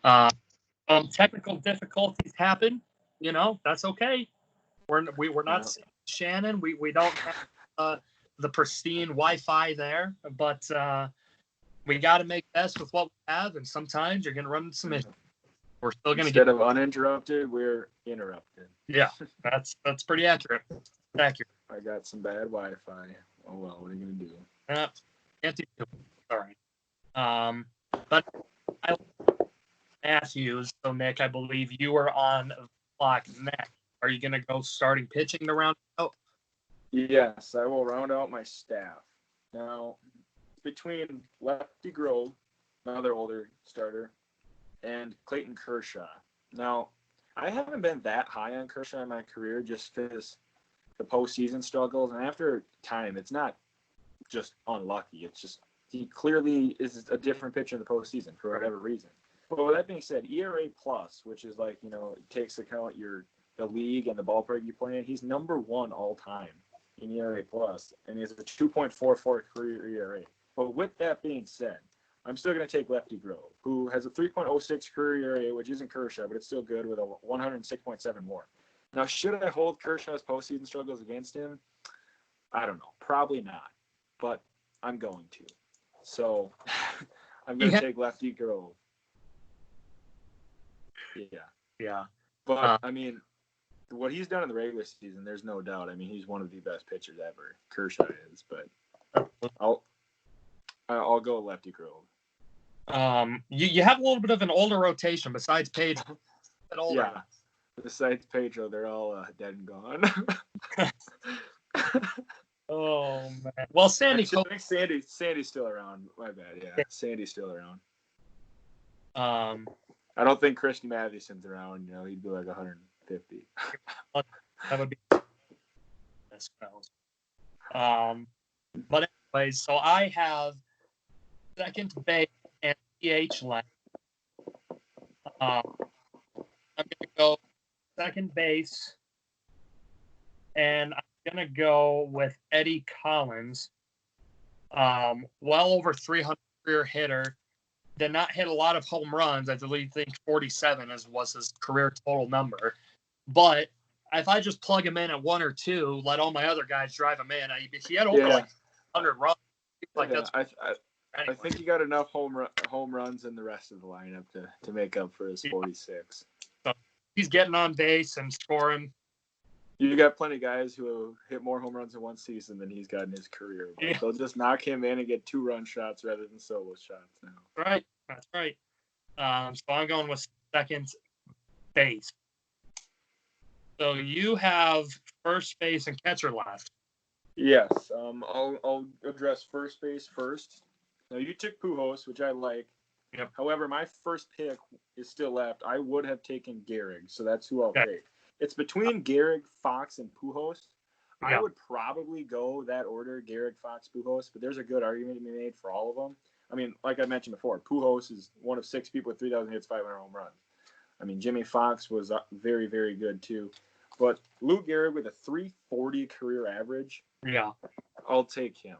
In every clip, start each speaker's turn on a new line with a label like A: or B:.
A: Uh, Technical difficulties happen. That's okay. We're not
B: Yeah.
A: seeing Shannon. We don't have the pristine Wi-Fi there, but we got to make best with what we have, and sometimes you're going to run into some issues. We're still going to
B: Instead of uninterrupted, we're interrupted.
A: Yeah, that's pretty accurate. Accurate.
B: I got some bad Wi-Fi. Oh well, what are you gonna do?
A: Can't do it. Sorry. But I ask you, so Nick, I believe you are on the clock next. Are you going to go starting pitching to round out?
B: Yes, I will round out my staff. Now, between Lefty Grove, another older starter, and Clayton Kershaw. Now, I haven't been that high on Kershaw in my career just because the postseason struggles. And after time, it's not just unlucky. It's just he clearly is a different pitcher in the postseason for whatever reason. But with that being said, ERA plus, which is like, it takes account the league and the ballpark you play in, he's number one all time in ERA plus, and he has a 2.44 career ERA. But with that being said, I'm still going to take Lefty Grove, who has a 3.06 career ERA, which isn't Kershaw, but it's still good with a 106.7 WAR. Now, should I hold Kershaw's postseason struggles against him? I don't know. Probably not, but I'm going to. So I'm going to take Lefty Grove. Yeah.
A: Yeah.
B: But, I mean, what he's done in the regular season, there's no doubt. I mean, he's one of the best pitchers ever. Kershaw is, but I'll go Lefty Grove.
A: You have a little bit of an older rotation besides Page.
B: Yeah. Besides Pedro, they're all dead and gone.
A: Oh man. Well, Sandy.
B: I think Sandy's still around. My bad. Yeah, Sandy's still around. I don't think Christy Mathewson's around. He'd be like 150.
A: That would be. But anyways, so I have second base and DH left. I'm going to go second base, and I'm going to go with Eddie Collins. Well over 300 career hitter. Did not hit a lot of home runs. I believe 47 was his career total number. But if I just plug him in at 1 or 2, let all my other guys drive him in, he had over 100 runs.
B: I think he got enough home runs in the rest of the lineup to make up for his 46.
A: So he's getting on base and scoring.
B: You got plenty of guys who hit more home runs in one season than he's got in his career. But they'll just knock him in and get 2-run shots rather than solo shots now.
A: Right. That's right. So I'm going with second base. So you have first base and catcher left.
B: Yes. I'll address first base first. Now, you took Pujols, which I like.
A: Yep.
B: However, my first pick is still left. I would have taken Gehrig, so that's who I'll take. It's between Gehrig, Fox, and Pujols. I would probably go that order, Gehrig, Fox, Pujols, but there's a good argument to be made for all of them. I mean, like I mentioned before, Pujols is one of 6 people with 3,000 hits, 500 home runs. I mean, Jimmy Fox was very, very good too. But Lou Gehrig with a 340 career average, I'll take him.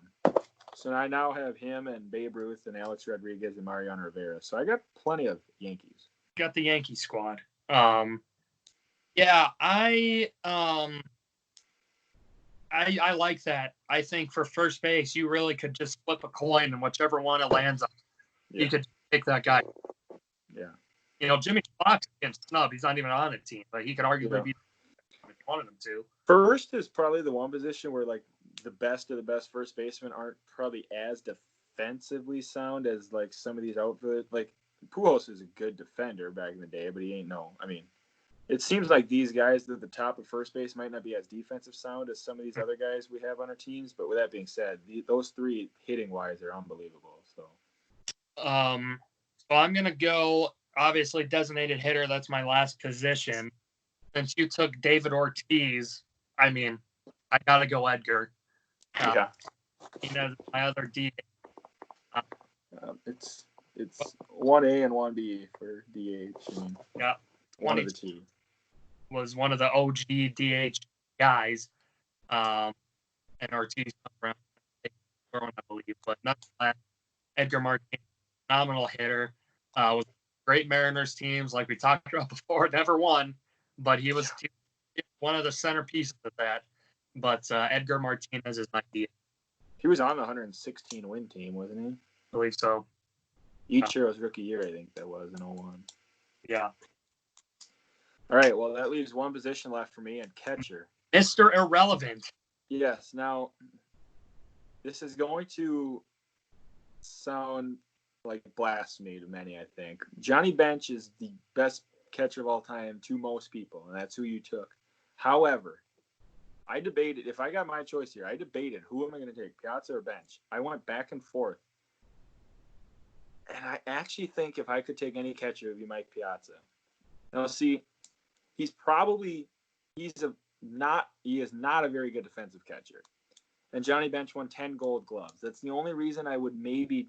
B: So I now have him and Babe Ruth and Alex Rodriguez and Mariano Rivera. So I got plenty of Yankees.
A: Got the Yankee squad. Yeah, I like that. I think for first base, you really could just flip a coin and whichever one it lands on, you could pick that guy.
B: Yeah.
A: Jimmy Fox against snub. He's not even on a team, but he could arguably be if you wanted him to.
B: First is probably the one position where like the best of the best first basemen aren't probably as defensively sound as like some of these outfits. Like Pujols is a good defender back in the day, but he ain't it seems like these guys at the top of first base might not be as defensive sound as some of these other guys we have on our teams. But with that being said, those 3 hitting wise are unbelievable. So
A: I'm gonna go obviously designated hitter. That's my last position. Since you took David Ortiz, I mean, I gotta go Edgar. He knows my other DH.
B: It's 1A and 1B for DH. One of the 2.
A: Was one of the OG DH guys, and Ortiz around, I believe, but not Edgar Martinez, phenomenal hitter, was great Mariners teams, like we talked about before, never won, but he was one of the centerpieces of that. But Edgar Martinez is my DH.
B: He was on the 116 win team, wasn't he?
A: I believe so.
B: Ichiro's rookie year, I think that was in 01.
A: Yeah.
B: All right, well, that leaves one position left for me, and catcher.
A: Mr. Irrelevant.
B: Yes, now, this is going to sound like blasphemy to many, I think. Johnny Bench is the best catcher of all time to most people, and that's who you took. However, I debated, if I got my choice here, I debated who am I going to take, Piazza or Bench. I went back and forth. And I actually think if I could take any catcher, it would be Mike Piazza. Now, see, he is not a very good defensive catcher. And Johnny Bench won 10 Gold Gloves. That's the only reason I would maybe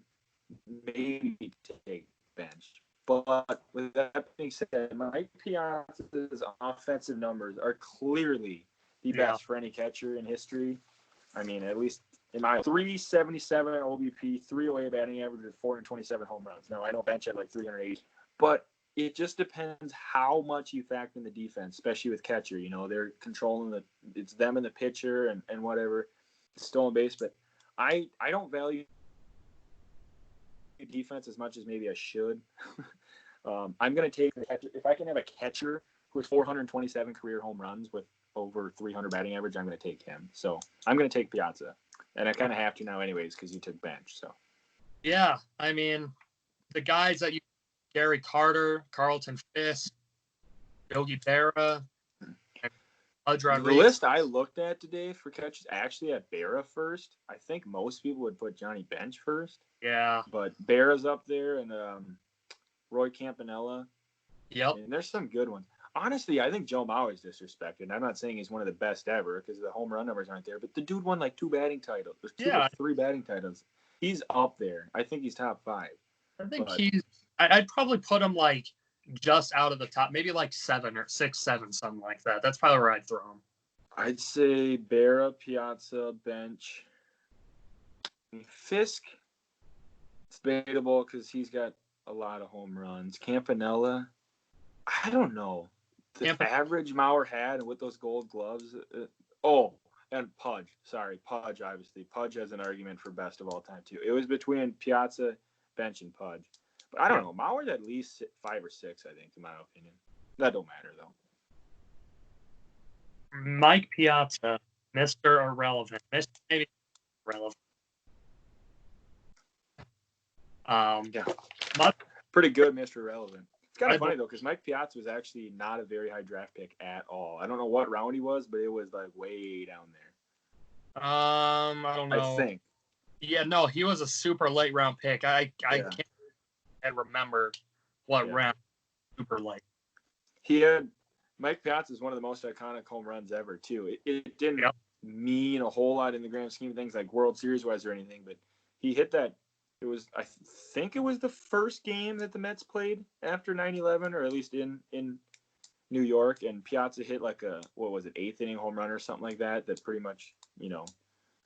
B: take Bench. But with that being said, Mike Piazza's offensive numbers are clearly the best for any catcher in history. I mean, at least in my 377 OBP, 308 batting average, with 427 home runs. Now, I know Bench had like 380, but it just depends how much you factor in the defense, especially with catcher. You know, they're controlling it's them and the pitcher and whatever, stolen base. But I don't value defense as much as maybe I should. I'm going to take the catcher. If I can have a catcher who has 427 career home runs with over 300 batting average, I'm going to take him. So I'm going to take Piazza. And I kind of have to now anyways because you took Bench. So
A: yeah, I mean, the guys that you Gary Carter, Carlton Fisk, Yogi Berra, and Pudge
B: the
A: Rodriguez.
B: list I looked at today for catches actually had Berra first. I think most people would put Johnny Bench first.
A: Yeah.
B: But Berra's up there and Roy Campanella.
A: Yep.
B: And there's some good ones. Honestly, I think Joe Mauer's disrespected. I'm not saying he's one of the best ever because the home run numbers aren't there, but the dude won like 2 batting titles. There's 2 or 3 batting titles. He's up there. I think he's top 5.
A: I think I'd probably put him like just out of the top, maybe like 7 or 6, 7, something like that. That's probably where I'd throw him.
B: I'd say Berra, Piazza, Bench. Fisk, it's debatable because he's got a lot of home runs. Campanella, I don't know. The average Mauer had with those Gold Gloves. And Pudge. Sorry, Pudge, obviously. Pudge has an argument for best of all time, too. It was between Piazza, Bench, and Pudge. But I don't know. Mauer's at least 5 or 6, I think, in my opinion. That don't matter, though.
A: Mike Piazza, Mr. Irrelevant. Mr. Maybe Irrelevant.
B: Pretty good, Mr. Irrelevant. It's kind of funny, though, because Mike Piazza was actually not a very high draft pick at all. I don't know what round he was, but it was, like, way down there.
A: I don't know.
B: I think.
A: Yeah, no, he was a super late round pick. I can't remember what round super late.
B: Mike Piazza is one of the most iconic home runs ever, too. It didn't mean a whole lot in the grand scheme of things, like World Series-wise or anything, but he hit that. I think it was the first game that the Mets played after 9/11, or at least in New York, and Piazza hit like a, 8th inning home run or something like that pretty much,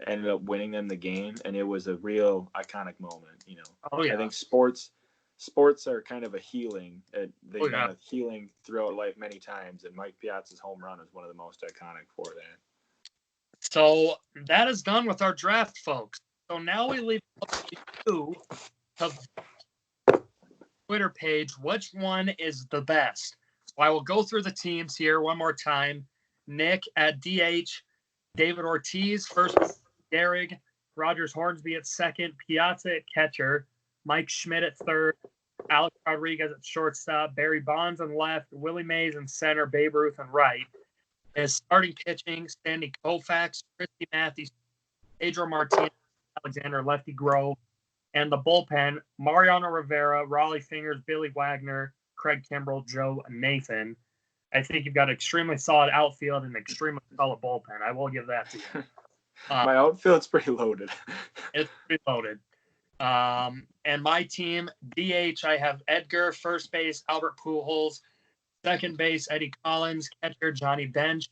B: ended up winning them the game, and it was a real iconic moment,
A: Oh, yeah.
B: I think sports are kind of a healing. They've been a healing throughout life many times, and Mike Piazza's home run is one of the most iconic for that.
A: So that is done with our draft, folks. So now we leave up to you to Twitter page. Which one is the best? So I will go through the teams here one more time. Nick at DH, David Ortiz, first, Gehrig, Rogers Hornsby at second, Piazza at catcher, Mike Schmidt at third, Alex Rodriguez at shortstop, Barry Bonds on left, Willie Mays in center, Babe Ruth on right. His starting pitching, Sandy Koufax, Christy Matthews, Pedro Martinez, Alexander, Lefty Grove, and the bullpen, Mariano Rivera, Raleigh Fingers, Billy Wagner, Craig Kimbrell, Joe Nathan. I think you've got an extremely solid outfield and an extremely solid bullpen. I will give that to you.
B: My outfield's pretty loaded.
A: It's pretty loaded. And my team, DH, I have Edgar, first base, Albert Pujols, second base, Eddie Collins, catcher, Johnny Bench,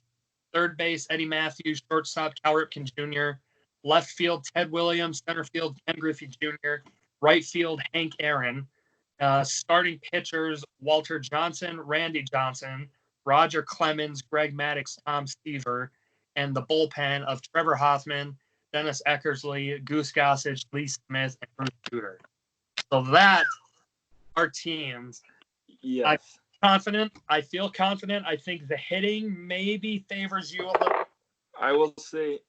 A: third base, Eddie Matthews, shortstop, Cal Ripken Jr., left field, Ted Williams, center field, Ken Griffey Jr., right field, Hank Aaron, Starting pitchers, Walter Johnson, Randy Johnson, Roger Clemens, Greg Maddux, Tom Seaver, and the bullpen of Trevor Hoffman, Dennis Eckersley, Goose Gossage, Lee Smith, and Bruce Shooter. So that are teams.
B: Yes.
A: I feel confident. I think the hitting maybe favors you a little.
B: I will say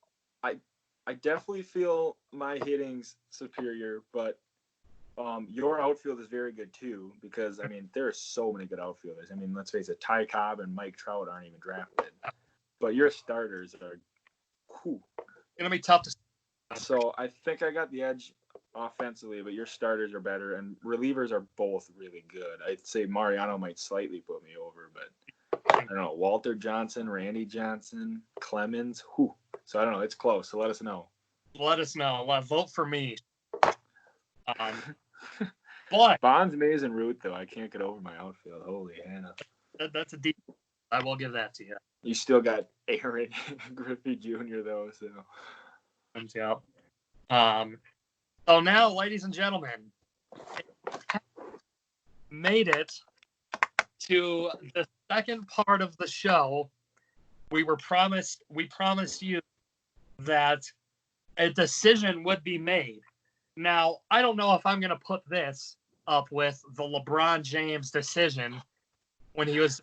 B: I definitely feel my hitting's superior, but your outfield is very good too, because I mean there are so many good outfielders. I mean, let's face it, Ty Cobb and Mike Trout aren't even drafted, but your starters are cool.
A: Gonna be tough to.
B: So I think I got the edge offensively, but your starters are better, and relievers are both really good. I'd say Mariano might slightly put me over, but I don't know. Walter Johnson, Randy Johnson, Clemens, who? So I don't know. It's close. So let us know.
A: Let us know. Vote for me. But
B: Bonds, Mays, and Root, though, I can't get over my outfield. Holy Hannah.
A: That's a deep. I will give that to you.
B: You still got Aaron Griffey Jr. though, so.
A: Yeah. So now, ladies and gentlemen, made it to the second part of the show. We promised you that a decision would be made. Now, I don't know if I'm going to put this up with the LeBron James decision when he was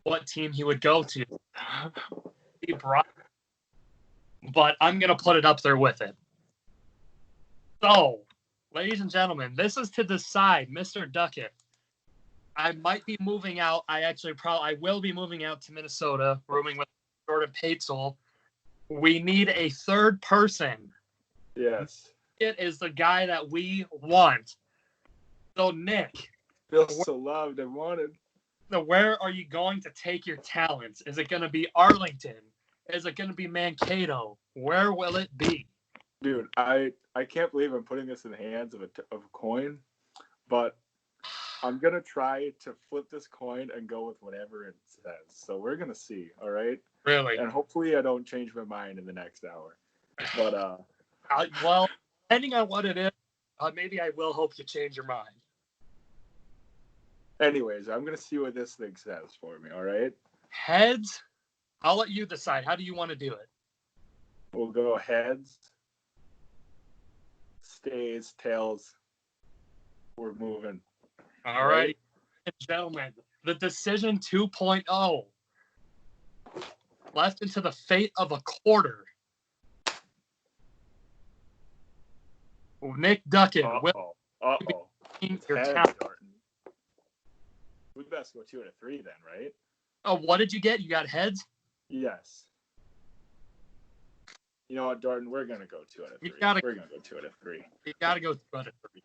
A: what team he would go to. But I'm going to put it up there with it. So, ladies and gentlemen, this is to decide, Mr. Doetkott. I might be moving out. I will be moving out to Minnesota, rooming with Jordan Patesel. We need a third person.
B: Yes.
A: It is the guy that we want. So, Nick.
B: Feels so loved and wanted.
A: So where are you going to take your talents? Is it going to be Arlington? Is it going to be Mankato? Where will it be?
B: Dude, I can't believe I'm putting this in the hands of a coin, but I'm going to try to flip this coin and go with whatever it says. So we're going to see, all right?
A: Really?
B: And hopefully I don't change my mind in the next hour. But
A: well, depending on what it is, maybe I will hope you change your mind.
B: Anyways, I'm going to see what this thing says for me, all right?
A: Heads? I'll let you decide. How do you want to do it?
B: We'll go heads, stays, tails. We're moving.
A: All right. Gentlemen, the decision 2.0 left into the fate of a quarter. Nick Doetkott will be your talent.
B: We best go 2 out of 3 then, right?
A: Oh, what did you get? You got heads?
B: Yes. You know what, Dorton? We're going to go 2 out of 3. We're going to go 2 out of 3.
A: You got to go 2 out of 3.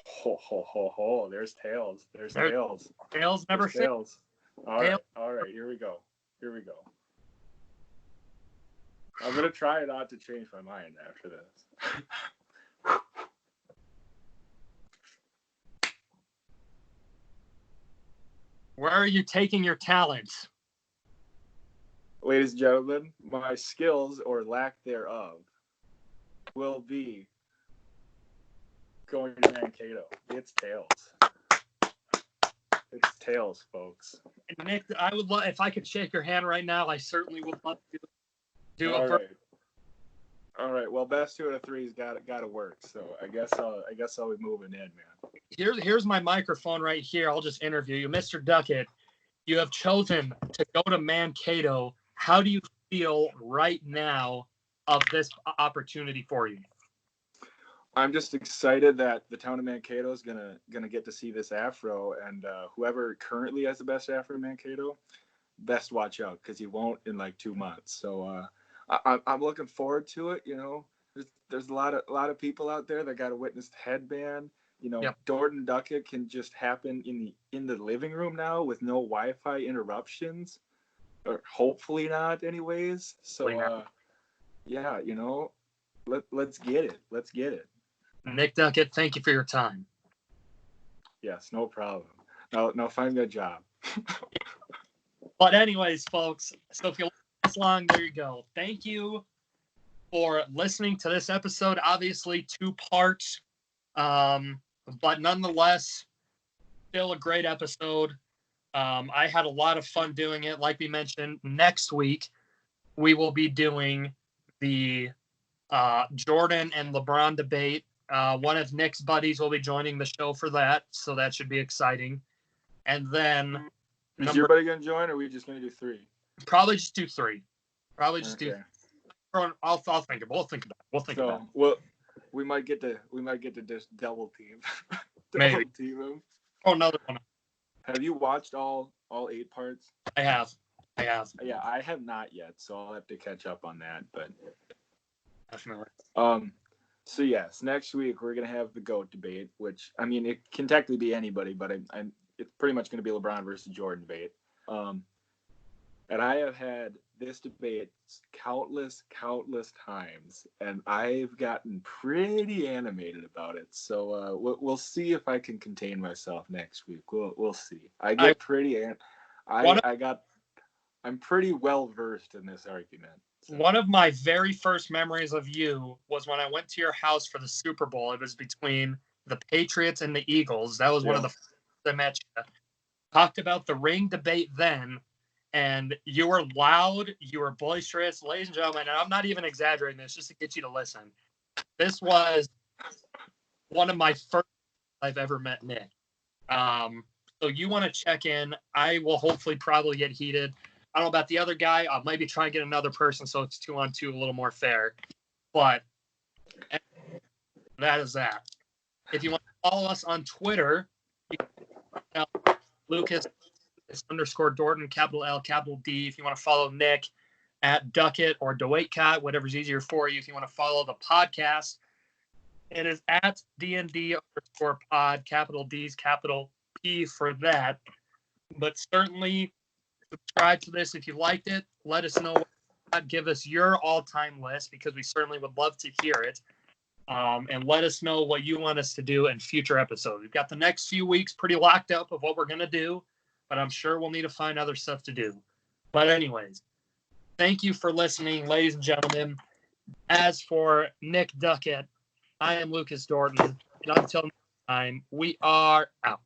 B: Ho, ho, ho, ho. There's tails. Tails.
A: Tails never fails.
B: All right. Here we go. I'm going to try not to change my mind after this.
A: Where are you taking your talents?
B: Ladies and gentlemen, my skills or lack thereof will be going to Mankato. It's tails. It's tails, folks.
A: And Nick, I would love if I could shake your hand right now. I certainly would love to do
B: All
A: it.
B: Right. All right. Well, best 2 out of 3's got to work. So I guess I'll be moving in, man.
A: Here's my microphone right here. I'll just interview you, Mr. Doetkott. You have chosen to go to Mankato. How do you feel right now of this opportunity for you?
B: I'm just excited that the town of Mankato is gonna get to see this afro, and whoever currently has the best afro in Mankato, best watch out because he won't in like 2 months. So I'm looking forward to it. You know, there's a lot of people out there that got a witnessed headband. You know, yep. Dorton Doetkott can just happen in the living room now with no Wi-Fi interruptions, or hopefully not, anyways. So yeah, you know, let's get it. Let's get it.
A: Nick Doetkott, thank you for your time.
B: Yes, no problem. Now find me a job.
A: But anyways, folks, so if you listen this long, there you go. Thank you for listening to this episode. Obviously, 2 parts. But nonetheless, still a great episode. I had a lot of fun doing it. Like we mentioned, next week we will be doing the Jordan and LeBron debate. One of Nick's buddies will be joining the show for that, so that should be exciting. And then
B: is your buddy going to join, or are we just going to do 3?
A: Probably just do 3. Probably just
B: okay.
A: do. I'll think about it. We'll think about it.
B: Well, we might get to just double team.
A: Maybe.
B: Team him.
A: Oh, another one.
B: Have you watched all 8 parts?
A: I have.
B: Yeah, I have not yet, so I'll have to catch up on that. But
A: definitely.
B: So yes, next week we're gonna have the GOAT debate, which I mean it can technically be anybody, but it's pretty much gonna be LeBron versus Jordan debate. And I have had this debate countless times, and I've gotten pretty animated about it. So we'll see if I can contain myself next week. We'll see. I'm pretty well versed in this argument. So.
A: One of my very first memories of you was when I went to your house for the Super Bowl. It was between the Patriots and the Eagles. That was one of the first I met you. Talked about the ring debate then, and you were loud, you were boisterous. Ladies and gentlemen, and I'm not even exaggerating this, just to get you to listen. This was one of my first I've ever met Nick. So you want to check in. I will hopefully probably get heated. I don't know about the other guy. I'll maybe try and get another person so it's 2-on-2, a little more fair. But that is that. If you want to follow us on Twitter, you can Lucas _Dorton, capital L, capital D. If you want to follow Nick at Doetkott or Doetkott, whatever's easier for you. If you want to follow the podcast, it is at DND_pod, capital D's, capital P for that. But certainly subscribe to this if you liked it. Let us know. Give us your all-time list because we certainly would love to hear it. And let us know what you want us to do in future episodes. We've got the next few weeks pretty locked up of what we're going to do, but I'm sure we'll need to find other stuff to do. But anyways, thank you for listening, ladies and gentlemen. As for Nick Doetkott, I am Lucas Dorton. And until next time, we are out.